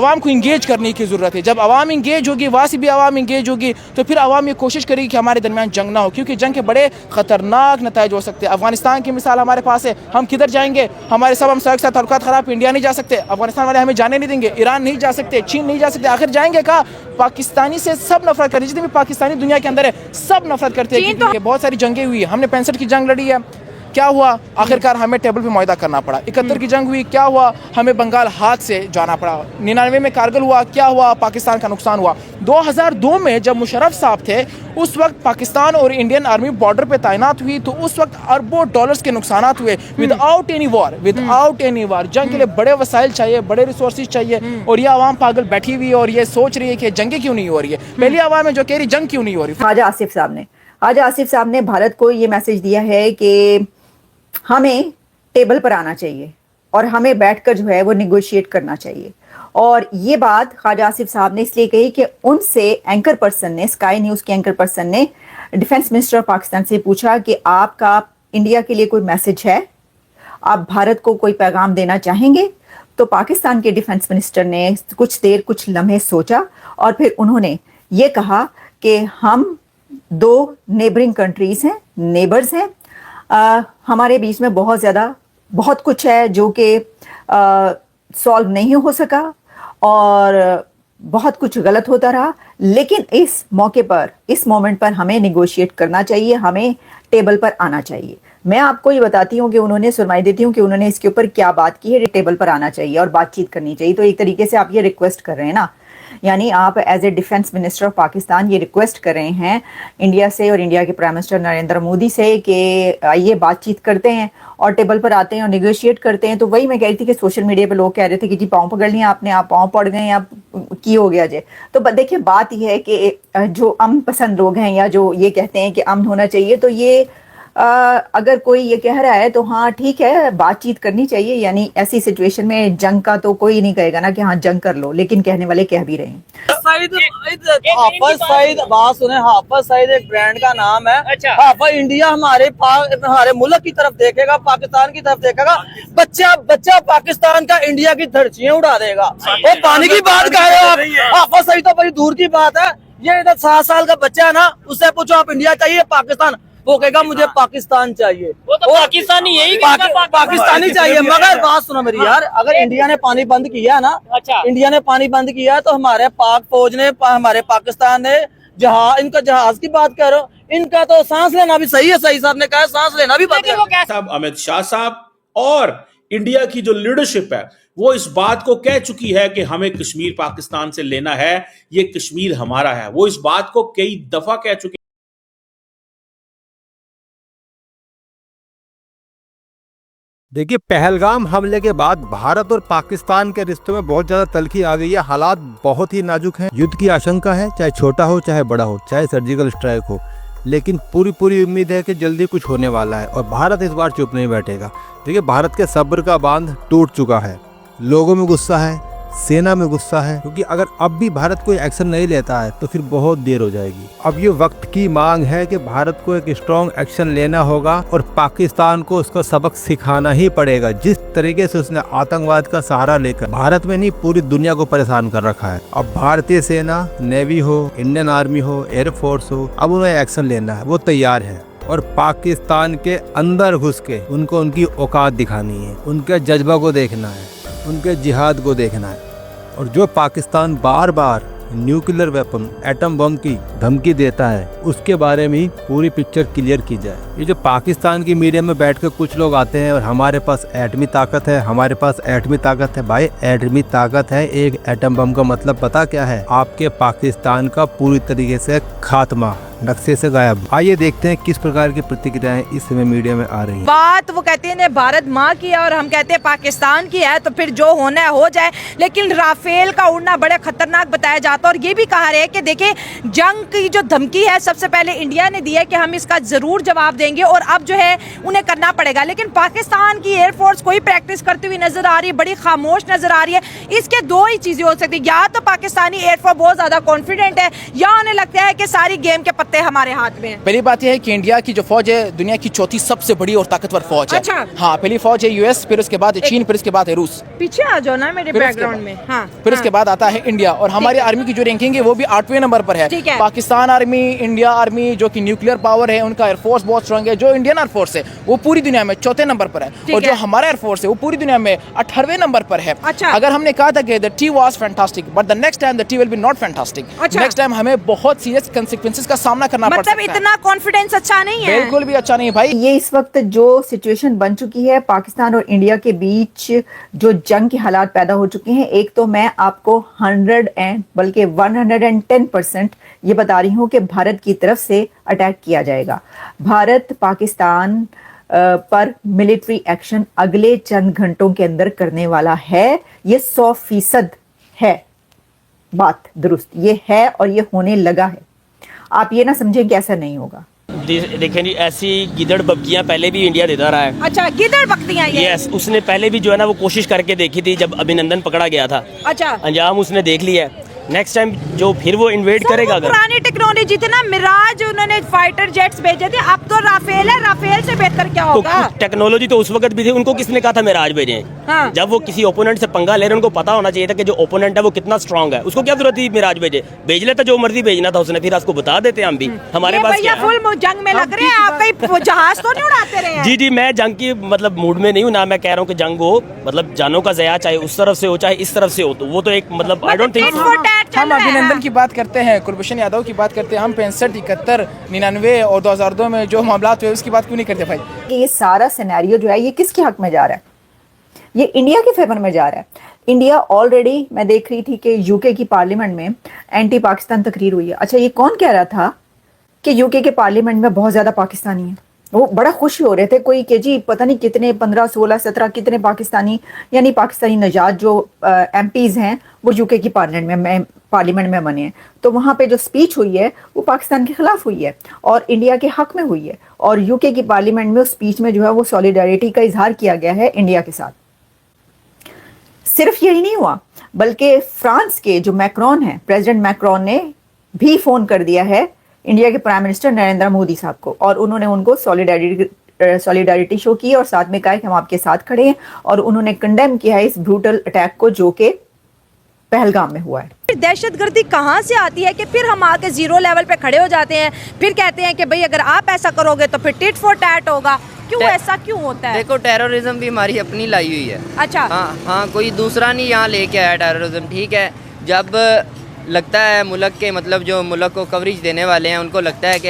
आवाम को इंगेज करने की ज़रूरत है। जब आवाम इंगेज होगी, वहाँ से भी आवाम इंगेज होगी, तो फिर आवाम ये कोशिश करेगी कि हमारे दरमियान जंग ना हो, क्योंकि जंग के बड़े ख़तरनाक नताइज हो सकते हैं। अफगानिस्तान की मिसाल हमारे पास है, हम किधर जाएंगे? हमारे सब हम साथ ताल्लुकात ख़राब, इंडिया नहीं जा सकते, अफगानिस्तान वाले हमें जाने नहीं देंगे, ईरान नहीं जा सकते, चीन नहीं जा सकते, आखिर जाएंगे कहाँ? पाकिस्तानी से सब नफरत करते, जितने भी पाकिस्तानी दुनिया के अंदर है सब नफरत करते हैं। तो बहुत सारी जंगें हुई, हमने 65 की जंग लड़ी है, क्या हुआ? आखिरकार हमें टेबल पे मुआहदा करना पड़ा। 71 की जंग हुई, क्या हुआ? हमें बंगाल हाथ से जाना पड़ा। 99 में कारगिल हुआ, क्या हुआ? पाकिस्तान का नुकसान हुआ। 2002 में जब मुशर्रफ साहब थे, उस वक्त पाकिस्तान और इंडियन आर्मी बॉर्डर पे तैनात हुई, तो उस वक्त अरबों डॉलर्स के नुकसान हुए विदाउट एनी वॉर। जंग के लिए बड़े वसाइल चाहिए, बड़े रिसोर्सेज चाहिए, और ये आवाम पागल बैठी हुई है और ये सोच रही है कि जंगें क्यों नहीं हो रही है। पहली आवाम है जो कह रही जंग क्यों नहीं हो रही। ख्वाजा आसिफ साहब ने भारत को ये मैसेज दिया है कि हमें टेबल पर आना चाहिए और हमें बैठकर जो है वो निगोशिएट करना चाहिए। और ये बात ख्वाजा आसिफ साहब ने इसलिए कही कि उनसे एंकर पर्सन ने, स्काई न्यूज़ के एंकर पर्सन ने डिफेंस मिनिस्टर ऑफ पाकिस्तान से पूछा कि आपका इंडिया के लिए कोई मैसेज है, आप भारत को कोई पैगाम देना चाहेंगे? तो पाकिस्तान के डिफेंस मिनिस्टर ने कुछ लम्हे सोचा और फिर उन्होंने ये कहा कि हम दो नेबरिंग कंट्रीज हैं, नेबर्स हैं, हमारे बीच में बहुत कुछ है जो कि सॉल्व नहीं हो सका और बहुत कुछ गलत होता रहा, लेकिन इस मोमेंट पर हमें निगोशिएट करना चाहिए, हमें टेबल पर आना चाहिए। मैं आपको ये बताती हूँ कि उन्होंने सुनवाई देती हूँ कि उन्होंने इसके ऊपर क्या बात की है। टेबल पर आना चाहिए और बातचीत करनी चाहिए। तो एक तरीके से आप ये रिक्वेस्ट कर रहे हैं ना, यानी आप as a defence minister of Pakistan ये रिक्वेस्ट कर रहे हैं इंडिया से और इंडिया के प्राइम मिनिस्टर नरेंद्र मोदी से कि आइए बातचीत करते हैं और टेबल पर आते हैं और निगोशिएट करते हैं। तो वही मैं कह रही थी कि सोशल मीडिया पे लोग कह रहे थे कि जी पाँव पकड़ लिया आपने, आप पाँव पड़ गए, आप की हो गया जे। तो देखिए बात यह है कि जो अमन पसंद लोग हैं या जो ये कहते हैं कि अमन होना चाहिए, तो ये अगर कोई ये कह रहा है तो हाँ ठीक है, बातचीत करनी चाहिए। यानी ऐसी सिचुएशन में जंग का तो कोई नहीं कहेगा ना कि हाँ जंग कर लो, लेकिन कहने वाले कह भी रहे हैं। हाफिज सईद, बात सुने, हाफिज सईद एक ब्रांड का नाम है। अच्छा। हाफिज इंडिया हमारे मुल्क की तरफ देखेगा, पाकिस्तान की तरफ देखेगा, बच्चा पाकिस्तान का इंडिया की धरतियां उड़ा देगा। वो पानी की बात कर रहे हो आप, हाफिज सईद तो बड़ी दूर की बात है। ये इधर 7 साल का बच्चा है ना, उससे पूछो आप इंडिया चाहिए पाकिस्तान, वो कहेगा मुझे पाकिस्तान चाहिए। वो तो पाकिस्तानी यही पाकिस्तानी चाहिए। मगर बात सुनो मेरी यार, अगर इंडिया ने पानी बंद किया है ना, अच्छा, इंडिया ने पानी बंद किया है, तो हमारे पाक फौज ने, हमारे पाकिस्तान ने इनका जहाज की बात करो, इनका तो सांस लेना भी सही है। सही साहब ने कहा सांस लेना भी बंद है। साहब अमित शाह साहब और इंडिया की जो लीडरशिप है वो इस बात को कह चुकी है कि हमें कश्मीर पाकिस्तान से लेना है, ये कश्मीर हमारा है। वो इस बात को कई दफा कह चुकी। देखिए, पहलगाम हमले के बाद भारत और पाकिस्तान के रिश्तों में बहुत ज्यादा तल्खी आ गई है। हालात बहुत ही नाजुक हैं। युद्ध की आशंका है, चाहे छोटा हो चाहे बड़ा हो, चाहे सर्जिकल स्ट्राइक हो, लेकिन पूरी उम्मीद है कि जल्दी कुछ होने वाला है और भारत इस बार चुप नहीं बैठेगा। देखिए, भारत के सब्र का बांध टूट चुका है। लोगों में गुस्सा है, सेना में गुस्सा है, क्योंकि अगर अब भी भारत कोई एक्शन नहीं लेता है तो फिर बहुत देर हो जाएगी। अब ये वक्त की मांग है कि भारत को एक स्ट्रॉन्ग एक्शन लेना होगा और पाकिस्तान को उसका सबक सिखाना ही पड़ेगा। जिस तरीके से उसने आतंकवाद का सहारा लेकर भारत में नहीं पूरी दुनिया को परेशान कर रखा है, अब भारतीय सेना, नेवी हो, इंडियन आर्मी हो, एयरफोर्स हो, अब उन्हें एक्शन लेना है। वो तैयार है और पाकिस्तान के अंदर घुस के उनको उनकी औकात दिखानी है, उनके जज्बा को देखना है, उनके जिहाद को देखना है। और जो पाकिस्तान बार बार न्यूक्लियर वेपन, एटम बम की धमकी देता है, उसके बारे में पूरी पिक्चर क्लियर की जाए। ये जो पाकिस्तान की मीडिया में बैठकर कुछ लोग आते हैं और हमारे पास एटमी ताकत है, हमारे पास एटमी ताकत है, भाई एटमी ताकत है, एक एटम बम का मतलब पता क्या है? आपके पाकिस्तान का पूरी तरीके से खात्मा, नक्शे से गायब। आइए देखते हैं किस प्रकार की प्रतिक्रियाएं इस समय मीडिया में आ रही हैं। बात वो कहते हैं भारत माँ की है और हम कहते हैं पाकिस्तान की है, तो फिर जो होना है हो जाए। लेकिन राफेल का उड़ना बड़ा खतरनाक बताया जाता है और ये भी कहा रहे कि देखिए जंग की जो धमकी है सबसे पहले इंडिया ने दी है कि हम इसका जरूर जवाब देंगे और अब जो है उन्हें करना पड़ेगा। लेकिन पाकिस्तान की एयरफोर्स कोई प्रैक्टिस करती हुई नजर आ रही है, बड़ी खामोश नजर आ रही है। इसके दो ही चीजें हो सकती है, या तो पाकिस्तानी एयरफोर्स बहुत ज्यादा कॉन्फिडेंट है या उन्हें लगता है कि सारी गेम के सकते हैं हमारे हाथ में? पहली बात यह है कि इंडिया की जो फौज है दुनिया की चौथी सबसे बड़ी और ताकतवर फौज है। अच्छा। हाँ, पहली फौज है यूएस, फिर उसके बाद है चीन, फिर उसके बाद है रूस, पीछे आ जाओ ना मेरे फिर उसके बैकग्राउंड बाद- में। हाँ, फिर उसके बाद आता है इंडिया। और हमारी आर्मी की जो रैंकिंग है वो भी 8वें नंबर पर है। ठीक है। पाकिस्तान आर्मी, इंडिया आर्मी जो कि न्यूक्लियर पावर है, उनका एयरफोर्स बहुत स्ट्रांग है। जो इंडियन एयरफोर्स है वो पूरी दुनिया में 4थे नंबर पर है, ठीक और जो है। हमारा एयरफोर्स है वो पूरी दुनिया में 18वें नंबर पर है। अच्छा। अगर हमने कहा था कि the tea was fantastic but the next time the T will be not fantastic, अच्छा। नेक्स्ट टाइम हमें बहुत सीरियस कंसिक्वेंसेस का सामना करना पड़ सकता मतलब है। इतना कॉन्फिडेंस अच्छा नहीं है? बिल्कुल भी अच्छा नहीं है भाई। ये इस वक्त जो सिचुएशन बन चुकी है पाकिस्तान और इंडिया के बीच, जो जंग के हालात पैदा हो चुके हैं, एक तो मैं आपको 110% ये बता रही हूँ कि भारत की तरफ से अटैक किया जाएगा। भारत पाकिस्तान पर मिलिट्री एक्शन अगले चंद घंटों के अंदर करने वाला है। ये 100% है, बात दुरुस्त ये है और ये होने लगा है। आप ये ना समझें कि ऐसा नहीं होगा। देखें जी, ऐसी गिदड़ बब्कियां पहले भी इंडिया देता रहा है। अच्छा, गिदड़ बकतियां ये? यस, उसने पहले भी जो है ना वो कोशिश करके देखी थी जब अभिनंदन पकड़ा गया था। अच्छा, अंजाम उसने देख लिया है। नेक्स्ट टाइम जो फिर वो इन्वेड सर, करेगा वो अगर पुरानी टेक्नोलॉजी थी ना, मिराज, उन्होंने फाइटर जेट्स भेजे थे, अब तो राफेल है। राफेल से बेहतर क्या तो होगा? टेक्नोलॉजी तो उस वक्त भी थी। उनको किसने कहा था मिराज भेजें? हाँ। जब वो किसी ओपोनेंट से पंगा ले रहे उनको पता होना चाहिए था कि जो ओपोनेंट है वो कितना स्ट्रांग है। उसको क्या जरूरत थी मिराज भेज लेता जो मर्जी भेजना था उसने, फिर आपको बता देते हम भी। हमारे ये पास भैया क्या है? फुल जंग में लग रहे हैं, आप कहीं जहाज तो नहीं उड़ाते रहे हैं? जी जी, मैं जंग की मतलब मूड में नहीं हूँ ना। मैं कह रहा हूँ कि जंग हो, मतलब जानों का ज़या, चाहे उस तरफ से हो चाहे इस तरफ से हो, तो वो तो एक मतलब I don't think tit for tat चल हम रहा है। अभिनंदन की बात करते हैं, कुलभूषण यादव की बात करते हैं, हम 65, 71, 99 और 2002 में जो मामला हुए उसकी बात क्यों नहीं करते भाई? कि ये सारा सिनेरियो जो है ये किसके हक में जा रहा है? ये इंडिया के फेवर में जा रहा है। इंडिया ऑलरेडी, मैं देख रही थी कि यूके की पार्लियामेंट में एंटी पाकिस्तान तकरीर हुई है। अच्छा, ये कौन कह रहा था कि यूके के पार्लियामेंट में बहुत ज्यादा पाकिस्तानी हैं? वो बड़ा खुश हो रहे थे कोई कि जी पता नहीं कितने 15, 16, 17 कितने पाकिस्तानी, यानी पाकिस्तानी नजात जो एमपीज हैं वो यूके की पार्लियामेंट में बने हैं। तो वहाँ पे जो स्पीच हुई है वो पाकिस्तान के खिलाफ हुई है और इंडिया के हक में हुई है। और यूके की पार्लियामेंट में उस स्पीच में जो है वो सॉलिडारिटी का इजहार किया गया है इंडिया के साथ। सिर्फ यही नहीं हुआ, बल्कि फ्रांस के जो मैक्रोन हैं, प्रेसिडेंट मैक्रोन ने भी फोन कर दिया है इंडिया के प्राइम मिनिस्टर नरेंद्र मोदी साहब को, और उन्होंने उनको सॉलिडारिटी शो की और साथ में कहा कि हम आपके साथ खड़े हैं। और उन्होंने कंडेम किया है इस ब्रूटल अटैक को जो कि पहलगाम में हुआ है। फिर दहशतगर्दी कहाँ से आती है कि फिर हम आके जीरो लेवल पे खड़े हो जाते हैं, फिर कहते हैं कि भाई अगर आप ऐसा करोगे तो फिर टिट फॉर टैट होगा? क्यों ऐसा क्यों होता है? देखो, टेररिज्म भी हमारी अपनी लाई हुई है। अच्छा। हाँ, कोई दूसरा नहीं यहाँ लेके आया टेररिज्म। ठीक है, जब लगता है मुल्क के, मतलब जो मुल्क को कवरेज देने वाले हैं, उनको लगता है कि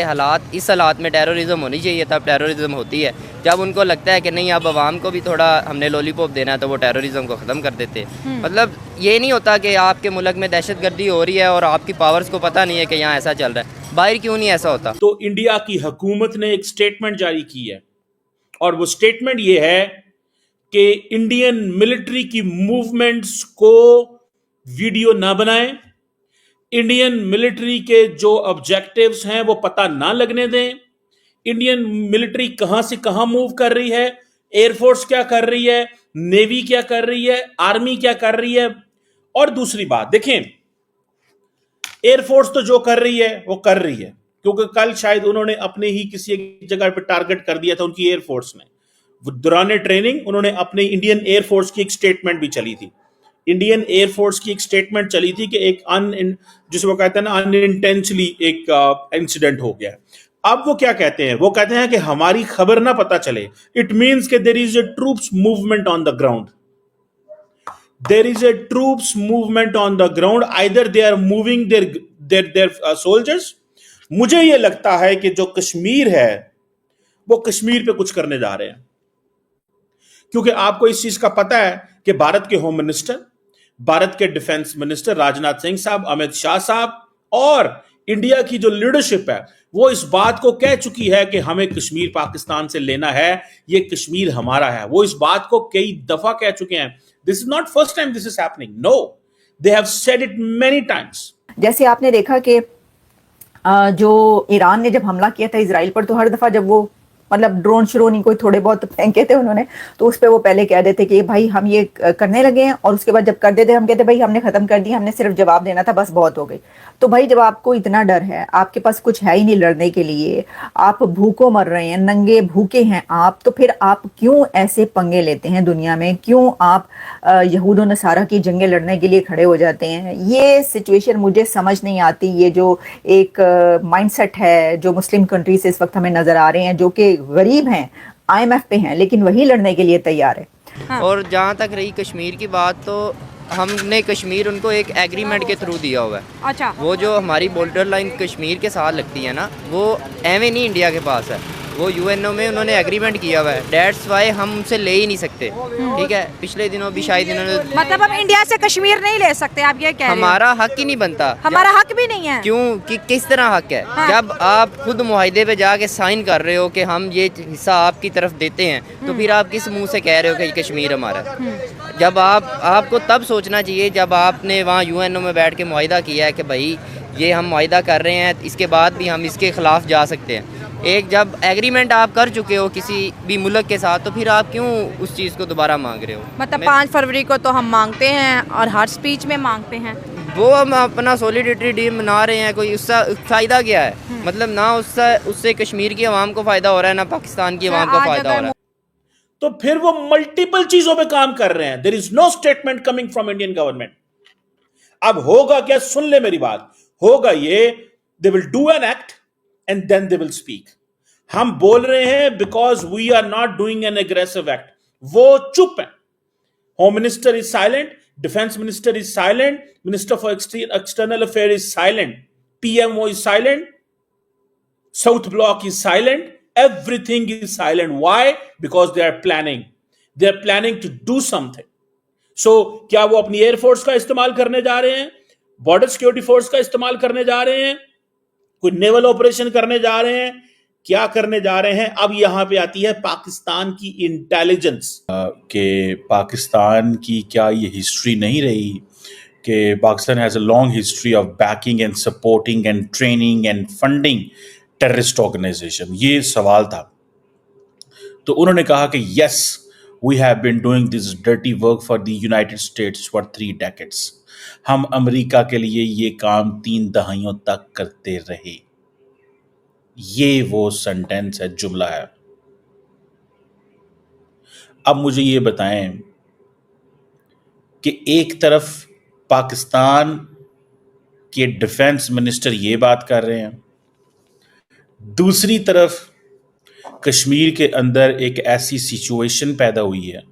इस हालात में टेररिज्म होनी चाहिए, तब टेररिज्म होती है। जब उनको लगता है कि नहीं, अब आवाम को भी थोड़ा हमने लॉलीपॉप देना है, तो वो टेररिज्म को ख़त्म कर देते हैं। मतलब ये नहीं होता कि आपके मुल्क में दहशतगर्दी हो रही है और आपकी पावर्स को पता नहीं है कि यहाँ ऐसा चल रहा है। बाहर क्यों नहीं ऐसा होता? तो इंडिया की हुकूमत ने एक स्टेटमेंट जारी की है और वो स्टेटमेंट ये है कि इंडियन मिलिट्री की मूवमेंट्स को वीडियो ना बनाएं, इंडियन मिलिट्री के जो ऑब्जेक्टिव्स हैं वो पता ना लगने दें, इंडियन मिलिट्री कहां से कहां मूव कर रही है, एयरफोर्स क्या कर रही है, नेवी क्या कर रही है, आर्मी क्या कर रही है। और दूसरी बात देखें, एयरफोर्स तो जो कर रही है वो कर रही है, क्योंकि कल शायद उन्होंने अपने ही किसी एक जगह पर टारगेट कर दिया था उनकी एयरफोर्स ने। दौरान ट्रेनिंग उन्होंने अपने इंडियन एयरफोर्स की एक स्टेटमेंट भी चली थी। इंडियन एयरफोर्स की एक स्टेटमेंट चली थी कि एक जिसे वो कहते हैं ना, अनइंटेंशनली एक इंसिडेंट हो गया। अब वो क्या कहते हैं? वो कहते हैं कि हमारी खबर ना पता चले, इट मींस कि there is a troops movement on the ground. There is a troops movement on the ground, either they are moving their soldiers. मुझे ये लगता है कि जो कश्मीर है वो कश्मीर पे कुछ करने जा रहे हैं, क्योंकि आपको इस चीज का पता है कि भारत के होम मिनिस्टर, भारत के डिफेंस मिनिस्टर राजनाथ सिंह साहब, अमित शाह साहब और इंडिया की जो लीडरशिप है वो इस बात को कह चुकी है कि हमें कश्मीर पाकिस्तान से लेना है, ये कश्मीर हमारा है। वो इस बात को कई दफा कह चुके हैं। This is not first time this is happening, no, they have said it many times. जैसे आपने देखा कि जो ईरान ने जब हमला किया था इजराइल पर, तो हर दफा जब वो मतलब ड्रोन श्रोन ही कोई थोड़े बहुत फेंके थे उन्होंने, तो उस पर वो पहले कह देते कि भाई हम ये करने लगे हैं, और उसके बाद जब कर देते हम कहते भाई हमने खत्म कर दिया, हमने सिर्फ जवाब देना था, बस बहुत हो गई। तो भाई जब आपको इतना डर है, आपके पास कुछ है ही नहीं लड़ने के लिए, आप भूखों मर रहे हैं, नंगे भूखे हैं आप, तो फिर आप क्यों ऐसे पंगे लेते हैं दुनिया में? क्यों आप यहूद और नसारा की जंगें लड़ने के लिए खड़े हो जाते हैं? ये सिचुएशन मुझे समझ नहीं आती। ये जो एक माइंडसेट है जो मुस्लिम कंट्रीज इस वक्त हमें नजर आ रहे हैं, जो कि गरीब हैं, IMF पे हैं, लेकिन वही लड़ने के लिए तैयार है। हाँ। और जहाँ तक रही कश्मीर की बात, तो हमने कश्मीर उनको एक एग्रीमेंट के थ्रू दिया हुआ है। अच्छा, वो जो हमारी बॉर्डर लाइन कश्मीर के साथ लगती है ना, वो एवं नहीं इंडिया के पास है, वो UNO में उन्होंने एग्रीमेंट किया हुआ है। डेट्स वाई हम उनसे ले ही नहीं सकते, ठीक है। पिछले दिनों भी शायद इन्होंने, मतलब हम इंडिया से कश्मीर नहीं ले सकते, आप ये कह रहे हैं? हमारा हक ही नहीं बनता। हमारा हक भी नहीं है। क्यों? कि किस तरह हक है? हाँ। जब आप खुद मुआहिदे पे जाके साइन कर रहे हो कि हम ये हिस्सा आपकी तरफ देते हैं, तो फिर आप किस मुंह से कह रहे हो कि ये कश्मीर हमारा है? जब आपको तब सोचना चाहिए जब आपने वहाँ UNO में बैठ के मुआहिदा किया है कि भाई ये हम मुआहिदा कर रहे हैं, इसके बाद भी हम इसके खिलाफ जा सकते हैं। एक जब एग्रीमेंट आप कर चुके हो किसी भी मुल्क के साथ, तो फिर आप क्यों उस चीज़ को दोबारा मांग रहे हो? मतलब 5 फरवरी को तो हम मांगते हैं और हर स्पीच में मांगते हैं। वो हम अपना सॉलिडेरिटी डे मना रहे हैं, कोई उसका फ़ायदा क्या है? मतलब ना उससे कश्मीर की आवाम को फ़ायदा हो रहा है, ना पाकिस्तान की आवाम को आज फ़ायदा हो अगर रहा है। तो फिर वो मल्टीपल चीजों पे काम कर रहे हैं। There is no statement coming from Indian government. अब होगा क्या? सुन ले मेरी बात। होगा ये, they will do an act and then they will speak. हम बोल रहे हैं because we are not doing an aggressive act. वो चुप है। Home minister is silent, defence minister is silent, minister for external affair is silent, PMO is silent, South Bloc is silent, everything is silent. Why? Because they are planning. They are planning to do something. So, क्या वो अपनी air force का इस्तेमाल करने जा रहे हैं? Border security force का इस्तेमाल करने जा रहे हैं? कोई नेवल ऑपरेशन करने जा रहे हैं? क्या करने जा रहे हैं? अब यहां पे आती है पाकिस्तान की इंटेलिजेंस कि पाकिस्तान की क्या ये हिस्ट्री नहीं रही कि Pakistan has a long history of backing and supporting and training and funding terrorist organisation? ये सवाल था। तो उन्होंने कहा कि yes, we have been doing this dirty work for the United States for 3 decades। हम अमेरिका के लिए ये काम 3 दहाइयों तक करते रहे। ये वो सेंटेंस है, जुमला है। अब मुझे ये बताएं कि एक तरफ पाकिस्तान के डिफेंस मिनिस्टर ये बात कर रहे हैं, दूसरी तरफ कश्मीर के अंदर एक ऐसी सिचुएशन पैदा हुई है,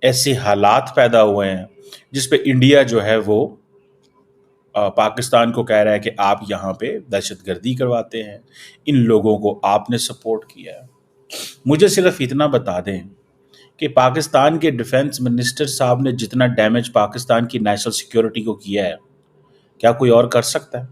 ऐसे हालात पैदा हुए हैं जिस पे इंडिया जो है वो पाकिस्तान को कह रहा है कि आप यहाँ पे दहशतगर्दी करवाते हैं, इन लोगों को आपने सपोर्ट किया है। मुझे सिर्फ इतना बता दें कि पाकिस्तान के डिफेंस मिनिस्टर साहब ने जितना डैमेज पाकिस्तान की नेशनल सिक्योरिटी को किया है, क्या कोई और कर सकता है?